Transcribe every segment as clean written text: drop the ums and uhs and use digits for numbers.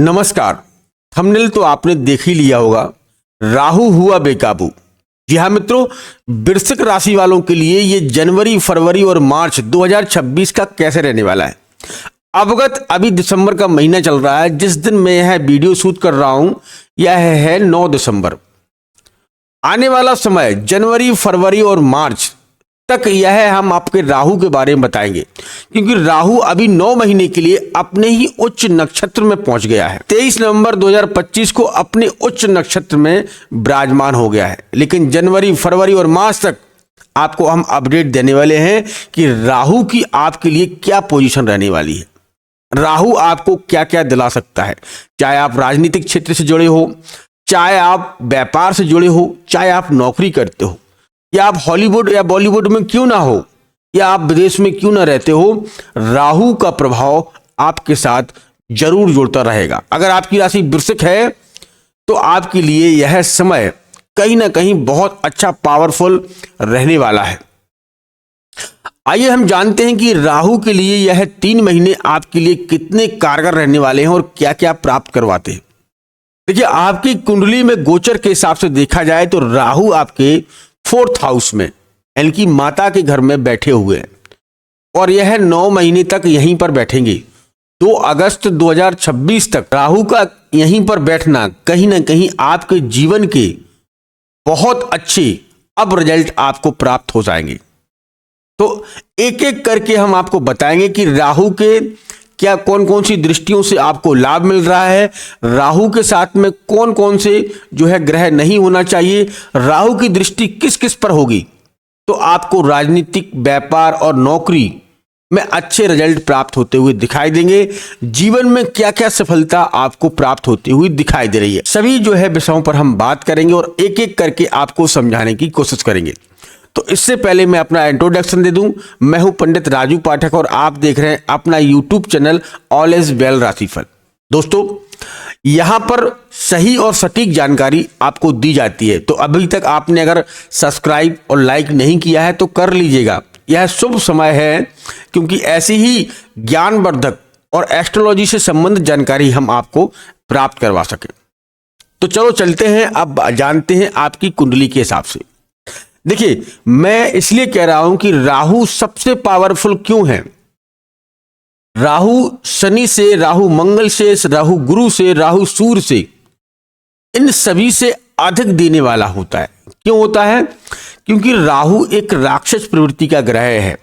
नमस्कार। थंबनेल तो आपने देख ही लिया होगा, राहु हुआ बेकाबू। जी हाँ मित्रों, वृश्चिक राशि वालों के लिए ये जनवरी, फरवरी और मार्च 2026 का कैसे रहने वाला है। अवगत अभी दिसंबर का महीना चल रहा है। जिस दिन मैं यह वीडियो शूट कर रहा हूं यह है 9 दिसंबर। आने वाला समय जनवरी, फरवरी और मार्च तक यह हम आपके राहु के बारे में बताएंगे, क्योंकि राहु अभी 9 महीने के लिए अपने ही उच्च नक्षत्र में पहुंच गया है। 23 नवंबर 2025 को अपने उच्च नक्षत्र में विराजमान हो गया है। लेकिन जनवरी, फरवरी और मार्च तक आपको हम अपडेट देने वाले हैं कि राहु की आपके लिए क्या पोजीशन रहने वाली है। राहु आपको क्या क्या दिला सकता है, चाहे आप राजनीतिक क्षेत्र से जुड़े हो, चाहे आप व्यापार से जुड़े हो, चाहे आप नौकरी करते हो, या आप हॉलीवुड या बॉलीवुड में क्यों ना हो, या आप विदेश में क्यों ना रहते हो, राहु का प्रभाव आपके साथ जरूर जुड़ता रहेगा। अगर आपकी राशि वृश्चिक है तो आपके लिए यह समय कहीं ना कहीं बहुत अच्छा, पावरफुल रहने वाला है। आइए हम जानते हैं कि राहु के लिए यह 3 महीने आपके लिए कितने कारगर रहने वाले हैं और क्या क्या प्राप्त करवाते हैं। देखिए, आपकी कुंडली में गोचर के हिसाब से देखा जाए तो राहु आपके 4th हाउस में, यानी कि माता के घर में बैठे हुए हैं और यह 9 महीने तक यहीं पर बैठेंगे। 2 अगस्त 2026 तक राहु का यहीं पर बैठना कहीं ना कहीं आपके जीवन के बहुत अच्छे अब रिजल्ट आपको प्राप्त हो जाएंगे। तो एक एक करके हम आपको बताएंगे कि राहु के क्या कौन कौन सी दृष्टियों से आपको लाभ मिल रहा है, राहु के साथ में कौन कौन से जो है ग्रह नहीं होना चाहिए, राहु की दृष्टि किस किस पर होगी तो आपको राजनीतिक, व्यापार और नौकरी में अच्छे रिजल्ट प्राप्त होते हुए दिखाई देंगे। जीवन में क्या क्या सफलता आपको प्राप्त होती हुई दिखाई दे रही है, सभी जो है विषयों पर हम बात करेंगे और एक एक करके आपको समझाने की कोशिश करेंगे। तो इससे पहले मैं अपना इंट्रोडक्शन दे दूं। मैं हूं पंडित राजू पाठक और आप देख रहे हैं अपना YouTube channel all is well राशिफल। दोस्तों, यहां पर सही और सटीक जानकारी आपको दी जाती है, तो अभी तक आपने अगर सब्सक्राइब और लाइक नहीं किया है तो कर लीजिएगा। यह शुभ समय है, क्योंकि ऐसी ही ज्ञानवर्धक और एस्ट्रोलॉजी से संबंधित जानकारी हम आपको प्राप्त करवा सके। तो चलो चलते हैं, अब जानते हैं आपकी कुंडली के हिसाब से। देखिए, मैं इसलिए कह रहा हूं कि राहु सबसे पावरफुल क्यों है। राहु शनि से, राहु मंगल से, राहु गुरु से, राहु सूर्य से, इन सभी से अधिक देने वाला होता है। क्यों होता है? क्योंकि राहु एक राक्षस प्रवृत्ति का ग्रह है।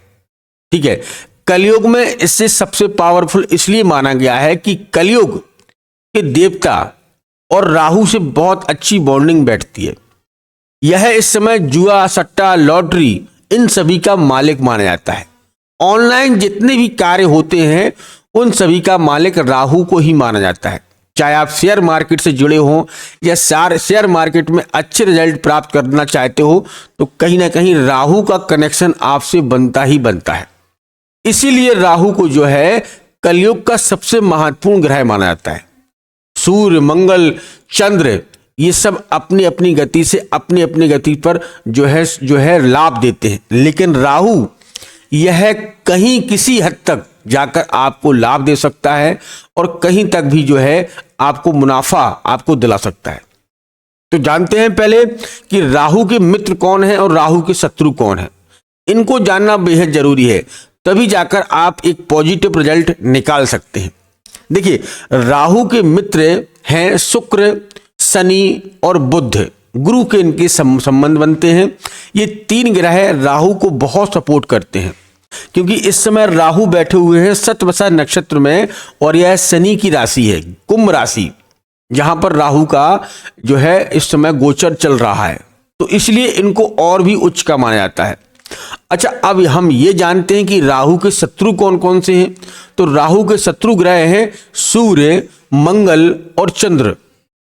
ठीक है, कलयुग में इससे सबसे पावरफुल इसलिए माना गया है कि कलयुग के देवता और राहु से बहुत अच्छी बॉन्डिंग बैठती है। यह इस समय जुआ, सट्टा, लॉटरी इन सभी का मालिक माना जाता है। ऑनलाइन जितने भी कार्य होते हैं उन सभी का मालिक राहु को ही माना जाता है। चाहे आप शेयर मार्केट से जुड़े हो या शेयर मार्केट में अच्छे रिजल्ट प्राप्त करना चाहते हो तो कहीं ना कहीं राहु का कनेक्शन आपसे बनता ही बनता है। इसीलिए राहु को जो है कलयुग का सबसे महत्वपूर्ण ग्रह माना जाता है। सूर्य, मंगल, चंद्र ये सब अपनी अपनी गति से अपनी अपनी गति पर जो है लाभ देते हैं, लेकिन राहु यह कहीं किसी हद तक जाकर आपको लाभ दे सकता है और कहीं तक भी जो है आपको मुनाफा आपको दिला सकता है। तो जानते हैं पहले कि राहु के मित्र कौन है और राहु के शत्रु कौन है। इनको जानना बेहद जरूरी है, तभी जाकर आप एक पॉजिटिव रिजल्ट निकाल सकते हैं। देखिए, राहु के मित्र हैं शुक्र, शनि और बुध। गुरु के इनके संबंध बनते हैं। ये 3 ग्रह राहु को बहुत सपोर्ट करते हैं, क्योंकि इस समय राहु बैठे हुए हैं शतवसा नक्षत्र में और यह शनि की राशि है, कुंभ राशि, जहां पर राहु का जो है इस समय गोचर चल रहा है। तो इसलिए इनको और भी उच्च का माना जाता है। अच्छा, अब हम ये जानते हैं कि राहु के शत्रु कौन कौन से हैं। तो राहु के शत्रु ग्रह हैं सूर्य, मंगल और चंद्र।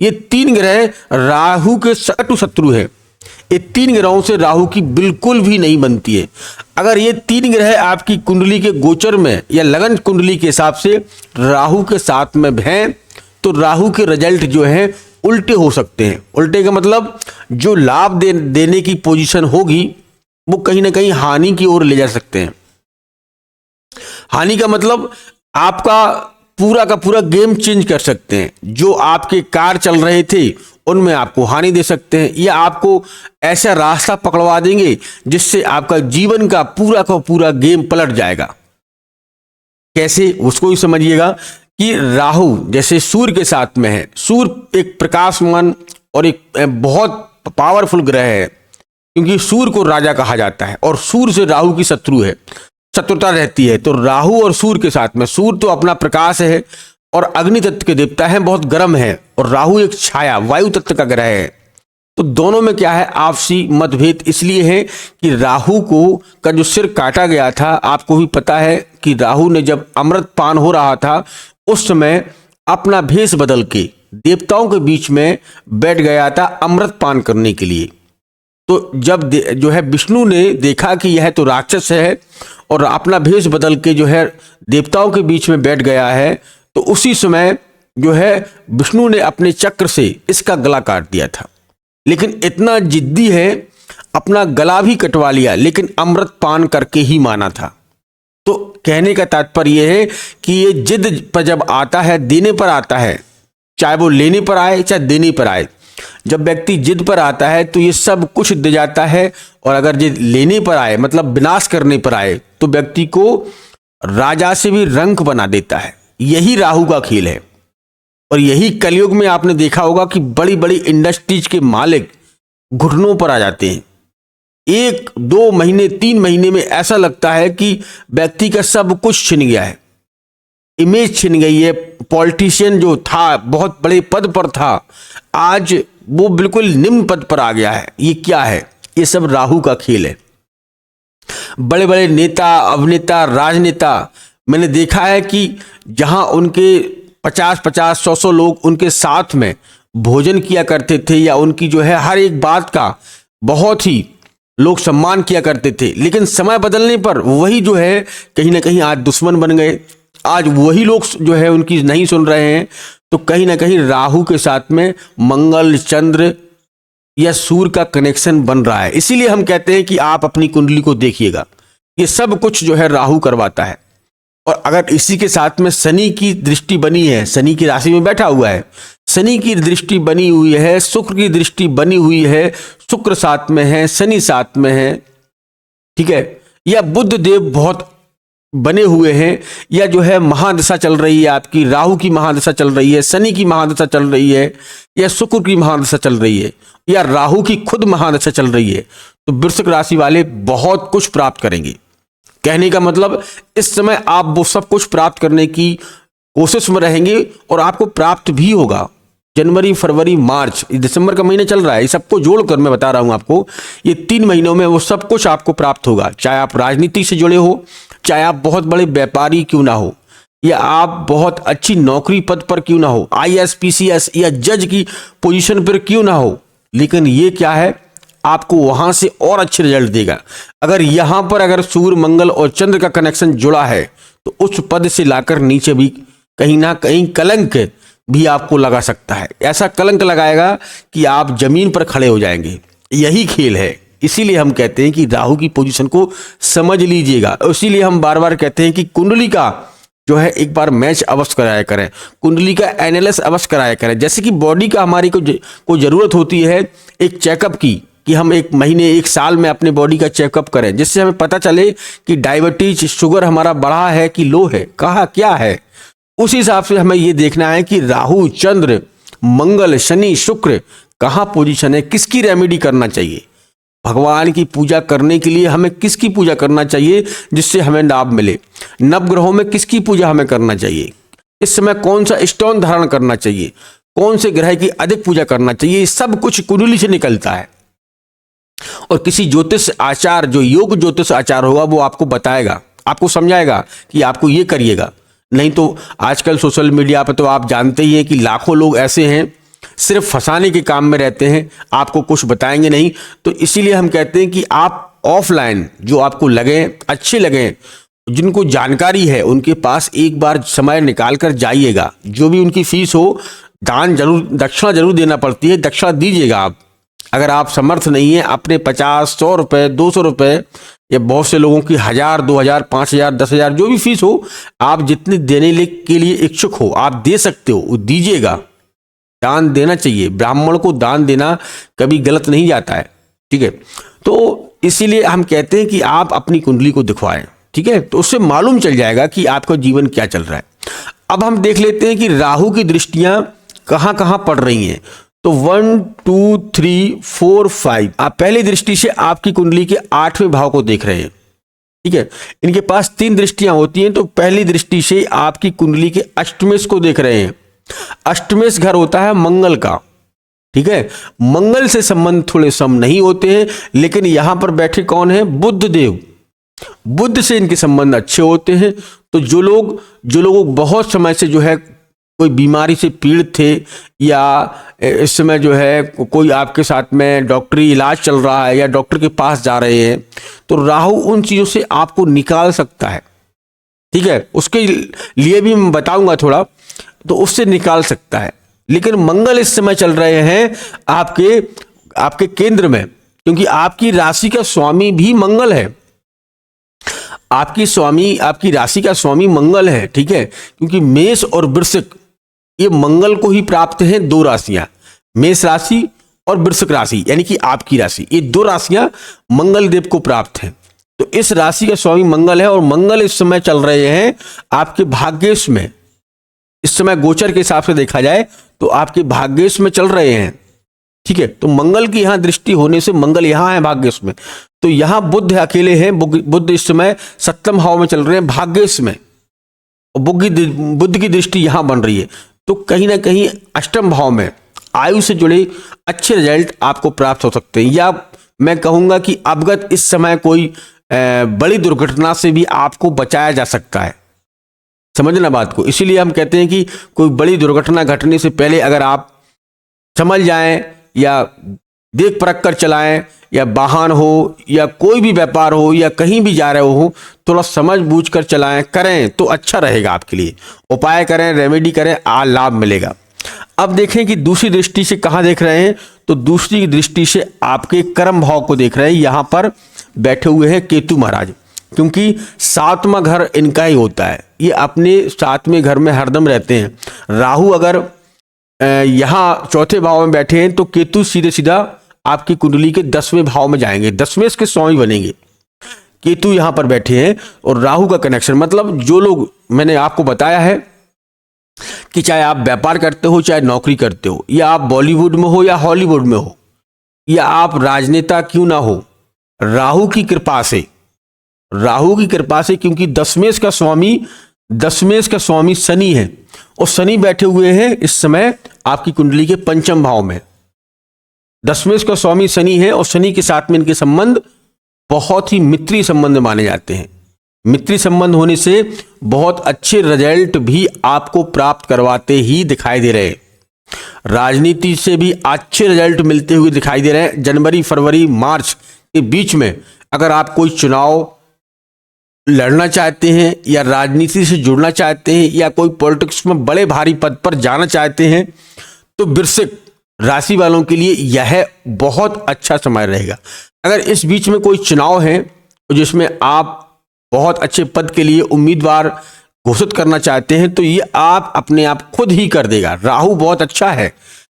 ये 3 ग्रह राहु के शत्रु है। ये 3 ग्रहों से राहु की बिल्कुल भी नहीं बनती है। अगर ये 3 ग्रह आपकी कुंडली के गोचर में या लगन कुंडली के हिसाब से राहु के साथ में हैं तो राहु के रिजल्ट जो है उल्टे हो सकते हैं। उल्टे का मतलब जो लाभ देने की पोजीशन होगी वो कहीं ना कहीं हानि की ओर ले जा सकते हैं। हानि का मतलब आपका पूरा का पूरा गेम चेंज कर सकते हैं। जो आपके कार चल रहे थे उनमें आपको हानि दे सकते हैं, या आपको ऐसा रास्ता पकड़वा देंगे जिससे आपका जीवन का पूरा गेम पलट जाएगा। कैसे, उसको भी समझिएगा कि राहु जैसे सूर्य के साथ में है। सूर्य एक प्रकाशमान और एक बहुत पावरफुल ग्रह है, क्योंकि सूर्य को राजा कहा जाता है और सूर्य से राहु की शत्रुता रहती है। तो राहु और सूर्य के साथ में, सूर्य तो अपना प्रकाश है और अग्नि तत्व के देवता हैं, बहुत गर्म है, और राहु एक छाया वायु तत्व का ग्रह है। तो दोनों में क्या है, आपसी मतभेद इसलिए है कि राहु का जो सिर काटा गया था, आपको भी पता है कि राहु ने जब अमृत पान हो रहा था उस समय अपना भेष बदल के देवताओं के बीच में बैठ गया था अमृत पान करने के लिए। तो जब जो है विष्णु ने देखा कि यह तो राक्षस है और अपना भेष बदल के जो है देवताओं के बीच में बैठ गया है, तो उसी समय जो है विष्णु ने अपने चक्र से इसका गला काट दिया था। लेकिन इतना जिद्दी है, अपना गला भी कटवा लिया, लेकिन अमृत पान करके ही माना था। तो कहने का तात्पर्य यह है कि ये जिद पर जब आता है, देने पर आता है, चाहे वो लेने पर आए चाहे देने पर आए, जब व्यक्ति जिद पर आता है तो ये सब कुछ दे जाता है। और अगर जिद लेने पर आए, मतलब विनाश करने पर आए, तो व्यक्ति को राजा से भी रंक बना देता है। यही राहु का खेल है। और यही कलयुग में आपने देखा होगा कि बड़ी बड़ी इंडस्ट्रीज के मालिक घुटनों पर आ जाते हैं। 1, 2 महीने, 3 महीने में ऐसा लगता है कि व्यक्ति का सब कुछ छिन गया है, इमेज छिन गई है। पॉलिटिशियन जो था, बहुत बड़े पद पर था, आज वो बिल्कुल निम्न पद पर आ गया है। ये क्या है? ये सब राहु का खेल है। बड़े बड़े नेता, अभिनेता, राजनेता, मैंने देखा है कि जहां उनके 50-50, 100-100 लोग उनके साथ में भोजन किया करते थे, या उनकी जो है हर एक बात का बहुत ही लोग सम्मान किया करते थे, लेकिन समय बदलने पर वही जो है कहीं ना कहीं आज दुश्मन बन गए। आज वही लोग जो है उनकी नहीं सुन रहे हैं। तो कहीं ना कहीं राहु के साथ में मंगल, चंद्र या सूर्य का कनेक्शन बन रहा है। इसीलिए हम कहते हैं कि आप अपनी कुंडली को देखिएगा, ये सब कुछ जो है राहु करवाता है। और अगर इसी के साथ में शनि की दृष्टि बनी है, शनि की राशि में बैठा हुआ है, शनि की दृष्टि बनी हुई है, शुक्र की दृष्टि बनी हुई है, शुक्र साथ में है, शनि साथ में है, ठीक है, या बुध देव बहुत बने हुए हैं, या जो है महादशा चल रही है आपकी, राहु की महादशा चल रही है, शनि की महादशा चल रही है, या शुक्र की महादशा चल रही है, या राहु की खुद महादशा चल रही है, तो वृश्चिक राशि वाले बहुत कुछ प्राप्त करेंगे। कहने का मतलब इस समय आप वो सब कुछ प्राप्त करने की कोशिश में रहेंगे और आपको प्राप्त भी होगा। जनवरी, फरवरी, मार्च, दिसंबर का महीना चल रहा है, ये सबको जोड़कर मैं बता रहा हूं आपको, ये 3 महीनों में वो सब कुछ आपको प्राप्त होगा। चाहे आप राजनीति से जुड़े हो, चाहे आप बहुत बड़े व्यापारी क्यों ना हो, या आप बहुत अच्छी नौकरी पद पर क्यों ना हो, IAS, PCS या जज की पोजीशन पर क्यों ना हो, लेकिन ये क्या है, आपको वहां से और अच्छे रिजल्ट देगा। अगर यहां पर अगर सूर्य, मंगल और चंद्र का कनेक्शन जुड़ा है, तो उस पद से लाकर नीचे भी कहीं ना कहीं कलंक भी आपको लगा सकता है। ऐसा कलंक लगाएगा कि आप जमीन पर खड़े हो जाएंगे। यही खेल है। इसीलिए हम कहते हैं कि राहु की पोजीशन को समझ लीजिएगा। इसीलिए हम बार बार कहते हैं कि कुंडली का जो है एक बार मैच अवश्य कराया करें, कुंडली का एनालिसिस अवश्य कराया करें। जैसे कि बॉडी का हमारी को जरूरत होती है एक चेकअप की, कि हम 1 महीने 1 साल में अपने बॉडी का चेकअप करें, जिससे हमें पता चले कि डायबिटीज, शुगर हमारा बढ़ा है कि लो है, कहाँ क्या है। उस हिसाब से हमें ये देखना है कि राहु, चंद्र, मंगल, शनि, शुक्र कहाँ पोजीशन है, किसकी रेमेडी करना चाहिए, भगवान की पूजा करने के लिए हमें किसकी पूजा करना चाहिए जिससे हमें लाभ मिले, नवग्रहों में किसकी पूजा हमें करना चाहिए, इस समय कौन सा स्टोन धारण करना चाहिए, कौन से ग्रह की अधिक पूजा करना चाहिए, सब कुछ कुंडली से निकलता है। और किसी ज्योतिष आचार, जो योग ज्योतिष आचार होगा, वो आपको बताएगा, आपको समझाएगा कि आपको ये करिएगा। नहीं तो आजकल सोशल मीडिया पर तो आप जानते ही हैं कि लाखों लोग ऐसे हैं सिर्फ फंसाने के काम में रहते हैं, आपको कुछ बताएंगे नहीं। तो इसीलिए हम कहते हैं कि आप ऑफलाइन जो आपको लगे, अच्छे लगे, जिनको जानकारी है, उनके पास एक बार समय निकाल कर जाइएगा। जो भी उनकी फीस हो, दान जरूर, दक्षिणा जरूर देना पड़ती है, दक्षिणा दीजिएगा आप। अगर आप समर्थ नहीं है, अपने 50, 100 रुपये, 200 रुपये या बहुत से लोगों की 1000, 2000, 5000, 10,000 जो भी फीस हो, आप जितनी देने के लिए इच्छुक हो आप दे सकते हो, दीजिएगा। दान देना चाहिए, ब्राह्मण को दान देना कभी गलत नहीं जाता है, ठीक है। तो इसीलिए हम कहते हैं कि आप अपनी कुंडली को दिखवाएं, ठीक है, तो उससे मालूम चल जाएगा कि आपका जीवन क्या चल रहा है। अब हम देख लेते हैं कि राहु की दृष्टियां कहां कहां पड़ रही हैं। तो 1, 2, 3, 4, 5 आप पहली दृष्टि से आपकी कुंडली के 8वें भाव को देख रहे हैं, ठीक है। इनके पास 3 दृष्टियां होती हैं, तो पहली दृष्टि से आपकी कुंडली के अष्टमेश को देख रहे हैं। अष्टमेश घर होता है मंगल का, ठीक है। मंगल से संबंध थोड़े सम नहीं होते हैं, लेकिन यहां पर बैठे कौन है, बुध देव, बुध से इनके संबंध अच्छे होते हैं। तो जो लोग बहुत समय से जो है कोई बीमारी से पीड़ित थे, या इस समय जो है कोई आपके साथ में डॉक्टरी इलाज चल रहा है या डॉक्टर के पास जा रहे हैं, तो राहु उन चीज़ों से आपको निकाल सकता है, ठीक है। उसके लिए भी मैं बताऊंगा थोड़ा, तो उससे निकाल सकता है। लेकिन मंगल इस समय चल रहे हैं आपके केंद्र में, क्योंकि आपकी राशि का स्वामी भी मंगल है। आपकी राशि का स्वामी मंगल है, ठीक है। क्योंकि मेष और वृश्चिक ये मंगल को ही प्राप्त हैं, 2 राशियां, मेष राशि और वृश्चिक राशि, यानी कि आपकी राशि, ये 2 राशियां मंगल देव को प्राप्त हैं। तो इस राशि का स्वामी मंगल है, और मंगल इस समय चल रहे हैं आपके भाग्येश में। इस समय गोचर के हिसाब से देखा जाए तो आपके भाग्येश में चल रहे हैं, ठीक है। तो मंगल की यहां दृष्टि होने से मंगल यहां है भाग्येश में, तो यहां बुध अकेले हैं। बुध इस समय 7वें भाव में चल रहे हैं भाग्येश में, और बुध की दृष्टि यहां बन रही है। तो कहीं ना कहीं 8वें भाव में आयु से जुड़े अच्छे रिजल्ट आपको प्राप्त हो सकते हैं, या मैं कहूंगा कि अवगत इस समय कोई बड़ी दुर्घटना से भी आपको बचाया जा सकता है, समझना बात को। इसीलिए हम कहते हैं कि कोई बड़ी दुर्घटना घटने से पहले अगर आप समझ जाएं या देख परख कर चलाएं, या वाहन हो या कोई भी व्यापार हो या कहीं भी जा रहे हो, थोड़ा समझ बूझ कर चलाएं करें तो अच्छा रहेगा आपके लिए। उपाय करें, रेमेडी करें, लाभ मिलेगा। अब देखें कि दूसरी दृष्टि से कहाँ देख रहे हैं, तो दूसरी दृष्टि से आपके कर्म भाव को देख रहे हैं। यहाँ पर बैठे हुए हैं केतु महाराज, क्योंकि 7वां घर इनका ही होता है, ये अपने 7वें घर में हरदम रहते हैं। राहु अगर यहाँ 4थे भाव में बैठे हैं, तो केतु सीधे सीधा आपकी कुंडली के 10वें भाव में जाएंगे, 10वें के स्वामी बनेंगे। केतु यहां पर बैठे हैं और राहु का कनेक्शन, मतलब जो लोग मैंने आपको बताया है कि चाहे आप व्यापार करते हो, चाहे नौकरी करते हो, या आप बॉलीवुड में हो या हॉलीवुड में हो, या आप राजनेता क्यों ना हो, राहु की कृपा से, क्योंकि 10वें का स्वामी शनि है, और शनि बैठे हुए हैं इस समय आपकी कुंडली के 5वें भाव में। 10वें का स्वामी शनि है, और शनि के साथ में इनके संबंध बहुत ही मित्री संबंध माने जाते हैं। मित्री संबंध होने से बहुत अच्छे रिजल्ट भी आपको प्राप्त करवाते ही दिखाई दे रहे हैं। राजनीति से भी अच्छे रिजल्ट मिलते हुए दिखाई दे रहे हैं। जनवरी, फरवरी, मार्च के बीच में अगर आप कोई चुनाव लड़ना चाहते हैं, या राजनीति से जुड़ना चाहते हैं, या कोई पॉलिटिक्स में बड़े भारी पद पर जाना चाहते हैं, तो वृश्चिक राशि वालों के लिए यह बहुत अच्छा समय रहेगा। अगर इस बीच में कोई चुनाव है जिसमें आप बहुत अच्छे पद के लिए उम्मीदवार घोषित करना चाहते हैं, तो ये आप अपने आप खुद ही कर देगा। राहु बहुत अच्छा है,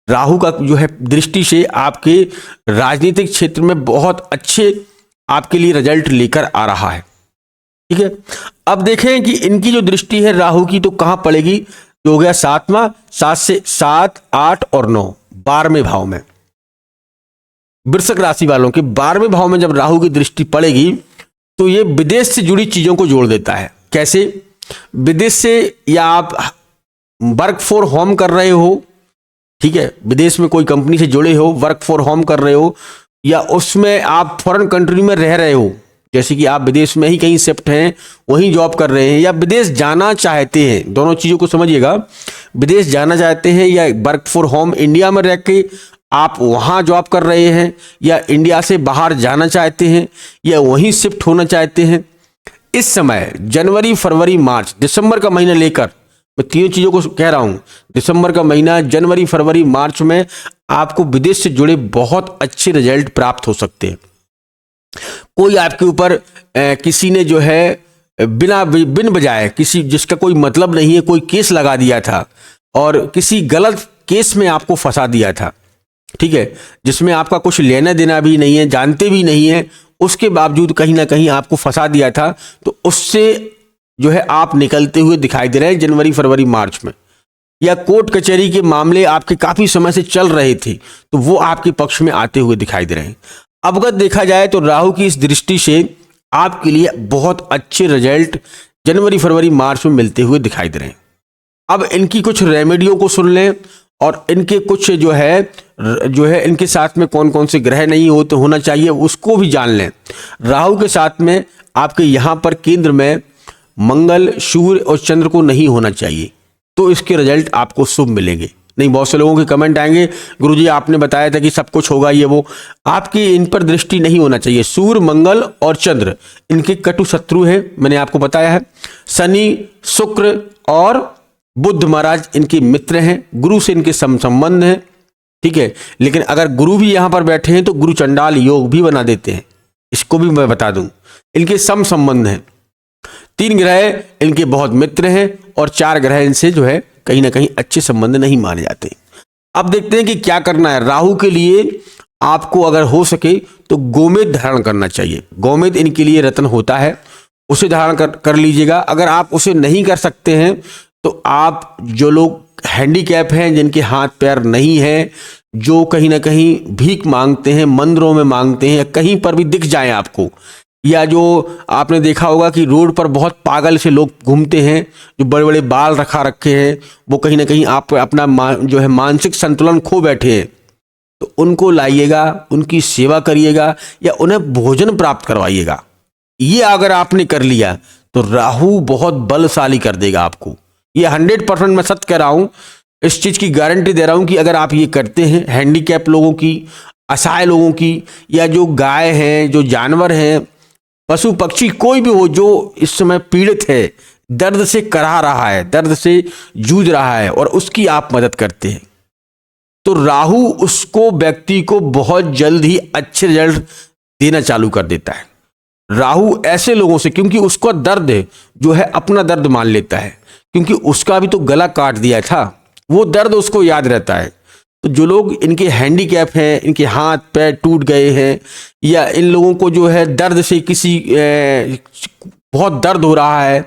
राहु का जो है दृष्टि से आपके राजनीतिक क्षेत्र में बहुत अच्छे आपके लिए रिजल्ट लेकर आ रहा है, ठीक है। अब देखें कि इनकी जो दृष्टि है राहु की, तो कहां पड़ेगी, तो हो गया 7वां, 7 से 7, 8 और 9, 12वें भाव में। वृश्चिक राशि वालों के 12वें भाव में जब राहु की दृष्टि पड़ेगी, तो ये विदेश से जुड़ी चीजों को जोड़ देता है। कैसे? विदेश से, या आप वर्क फॉर होम कर रहे हो, ठीक है, विदेश में कोई कंपनी से जुड़े हो, वर्क फॉर होम कर रहे हो, या उसमें आप फॉरेन कंट्री में रह रहे हो, जैसे कि आप विदेश में ही कहीं शिफ्ट हैं, वहीं जॉब कर रहे हैं, या विदेश जाना चाहते हैं, दोनों चीज़ों को समझिएगा। विदेश जाना चाहते हैं, या वर्क फॉर होम इंडिया में रह के आप वहाँ जॉब कर रहे हैं, या इंडिया से बाहर जाना चाहते हैं, या वहीं शिफ्ट होना चाहते हैं। इस समय जनवरी, फरवरी, मार्च, दिसंबर का महीना लेकर, मैं तीनों चीज़ों को कह रहा हूँ, दिसंबर का महीना, जनवरी, फरवरी, मार्च में आपको विदेश से जुड़े बहुत अच्छे रिजल्ट प्राप्त हो सकते हैं। कोई आपके ऊपर किसी ने जो है बिन बजाय किसी जिसका कोई मतलब नहीं है कोई केस लगा दिया था और किसी गलत केस में आपको फंसा दिया था, ठीक है, जिसमें आपका कुछ लेना देना भी नहीं है, जानते भी नहीं है, उसके बावजूद कहीं ना कहीं आपको फंसा दिया था, तो उससे जो है आप निकलते हुए दिखाई दे रहे हैं जनवरी फरवरी मार्च में। या कोर्ट कचहरी के मामले आपके काफी समय से चल रहे थे तो वो आपके पक्ष में आते हुए दिखाई दे रहे हैं। अब अगर देखा जाए तो राहु की इस दृष्टि से आपके लिए बहुत अच्छे रिजल्ट जनवरी फरवरी मार्च में मिलते हुए दिखाई दे रहे हैं। अब इनकी कुछ रेमेडियों को सुन लें और इनके कुछ जो है इनके साथ में कौन कौन से ग्रह नहीं होना चाहिए उसको भी जान लें। राहु के साथ में आपके यहाँ पर केंद्र में मंगल, सूर्य और चंद्र को नहीं होना चाहिए, तो इसके रिजल्ट आपको शुभ मिलेंगे। नहीं, बहुत से लोगों के कमेंट आएंगे, गुरुजी आपने बताया था कि सब कुछ होगा ये वो, आपकी इन पर दृष्टि नहीं होना चाहिए। सूर्य, मंगल और चंद्र इनके कटु शत्रु हैं, मैंने आपको बताया है। शनि, शुक्र और बुध महाराज इनके मित्र हैं, गुरु से इनके संबंध हैं, ठीक है। लेकिन अगर गुरु भी यहां पर बैठे हैं तो गुरु चंडाल योग भी बना देते हैं, इसको भी मैं बता दूं। इनके संबंध हैं, 3 ग्रह इनके बहुत मित्र हैं और 4 ग्रह इनसे जो है कहीं ना कहीं अच्छे संबंध नहीं माने जाते। अब देखते हैं कि क्या करना है। राहु के लिए आपको अगर हो सके तो गोमेद धारण करना चाहिए। गोमेद इनके लिए रत्न होता है, उसे धारण कर लीजिएगा। अगर आप उसे नहीं कर सकते हैं तो आप जो लोग हैंडीकैप हैं, जिनके हाथ पैर नहीं है, जो कहीं ना कहीं भीख मांगते हैं, मंदिरों में मांगते हैं, या कहीं पर भी दिख जाए आपको, या जो आपने देखा होगा कि रोड पर बहुत पागल से लोग घूमते हैं जो बड़े बड़े बाल रखे हैं, वो कहीं ना कहीं आप अपना जो है मानसिक संतुलन खो बैठे हैं, तो उनको लाइएगा, उनकी सेवा करिएगा या उन्हें भोजन प्राप्त करवाइएगा। ये अगर आपने कर लिया तो राहु बहुत बलशाली कर देगा आपको। ये 100% मैं सच कह रहा हूं, इस चीज की गारंटी दे रहा हूं कि अगर आप ये करते हैं, हैंडीकैप लोगों की, असहाय लोगों की, या जो गाय हैं, जो जानवर हैं, पशु पक्षी कोई भी हो जो इस समय पीड़ित है, दर्द से कराह रहा है, दर्द से जूझ रहा है और उसकी आप मदद करते हैं, तो राहु उसको व्यक्ति को बहुत जल्द ही अच्छे रिजल्ट देना चालू कर देता है। राहु ऐसे लोगों से, क्योंकि उसका दर्द जो है अपना दर्द मान लेता है, क्योंकि उसका भी तो गला काट दिया था, वो दर्द उसको याद रहता है। तो जो लोग इनके हैंडीकैप हैं, इनके हाथ पैर टूट गए हैं, या इन लोगों को जो है दर्द से किसी बहुत दर्द हो रहा है,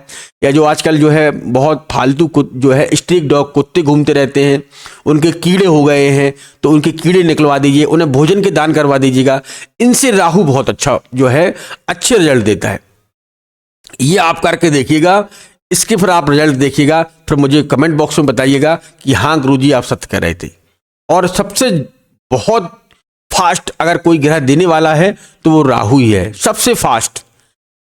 या जो आजकल जो है बहुत फालतू जो है स्ट्रीट डॉग कुत्ते घूमते रहते हैं, उनके कीड़े हो गए हैं, तो उनके कीड़े निकलवा दीजिए, उन्हें भोजन के दान करवा दीजिएगा। इनसे राहु बहुत अच्छा जो है अच्छे रिजल्ट देता है। ये आप करके देखिएगा, इसके फिर आप रिजल्ट देखिएगा, फिर मुझे कमेंट बॉक्स में बताइएगा कि हाँ गुरुजी आप सत्य कह रहे थे। और सबसे बहुत फास्ट अगर कोई ग्रह देने वाला है तो वो राहु ही है, सबसे फास्ट।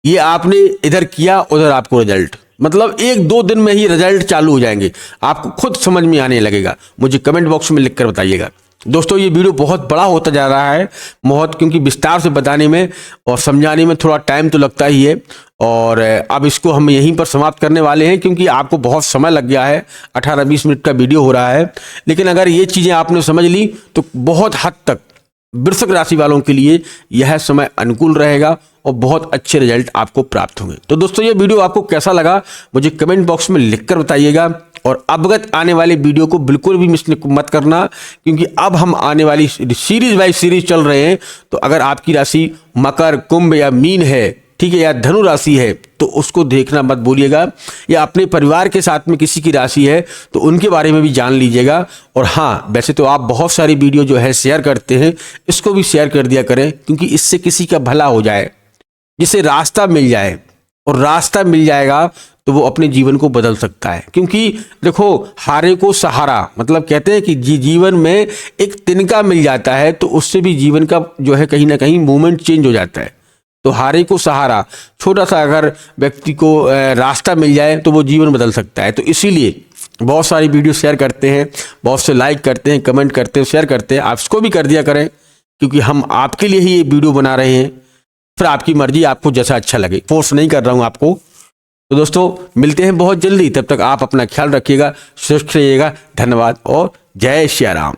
ये आपने इधर किया उधर आपको रिजल्ट, मतलब 1-2 दिन में ही रिजल्ट चालू हो जाएंगे, आपको खुद समझ में आने लगेगा। मुझे कमेंट बॉक्स में लिखकर बताइएगा। दोस्तों ये वीडियो बहुत बड़ा होता जा रहा है, बहुत, क्योंकि विस्तार से बताने में और समझाने में थोड़ा टाइम तो लगता ही है, और अब इसको हम यहीं पर समाप्त करने वाले हैं, क्योंकि आपको बहुत समय लग गया है, 18-20 मिनट का वीडियो हो रहा है। लेकिन अगर ये चीज़ें आपने समझ ली तो बहुत हद तक वृश्चिक राशि वालों के लिए यह समय अनुकूल रहेगा और बहुत अच्छे रिजल्ट आपको प्राप्त होंगे। तो दोस्तों ये वीडियो आपको कैसा लगा मुझे कमेंट बॉक्स में लिखकर बताइएगा, और अवगत आने वाले वीडियो को बिल्कुल भी मिस मत करना, क्योंकि अब हम आने वाली सीरीज बाय सीरीज चल रहे हैं। तो अगर आपकी राशि मकर, कुंभ या मीन है, ठीक है, या धनु राशि है, तो उसको देखना मत भूलिएगा, या अपने परिवार के साथ में किसी की राशि है तो उनके बारे में भी जान लीजिएगा। और हाँ, वैसे तो आप बहुत सारी वीडियो जो है शेयर करते हैं, इसको भी शेयर कर दिया करें, क्योंकि इससे किसी का भला हो जाए, जिसे रास्ता मिल जाए, और रास्ता मिल जाएगा तो वो अपने जीवन को बदल सकता है। क्योंकि देखो, हारे को सहारा, मतलब कहते हैं कि जीवन में एक तिनका मिल जाता है तो उससे भी जीवन का जो है कहीं ना कहीं मूवमेंट चेंज हो जाता है। तो हारे को सहारा, छोटा सा अगर व्यक्ति को रास्ता मिल जाए तो वो जीवन बदल सकता है। तो इसीलिए बहुत सारी वीडियो शेयर करते हैं, बहुत से लाइक करते हैं, कमेंट करते हैं, शेयर करते हैं। आप इसको भी कर दिया करें, क्योंकि हम आपके लिए ही ये वीडियो बना रहे हैं। फिर आपकी मर्जी, आपको जैसा अच्छा लगे, फोर्स नहीं कर रहा हूँ आपको। तो दोस्तों मिलते हैं बहुत जल्दी, तब तक आप अपना ख्याल रखिएगा, स्वस्थ रहिएगा। धन्यवाद और जय श्री राम।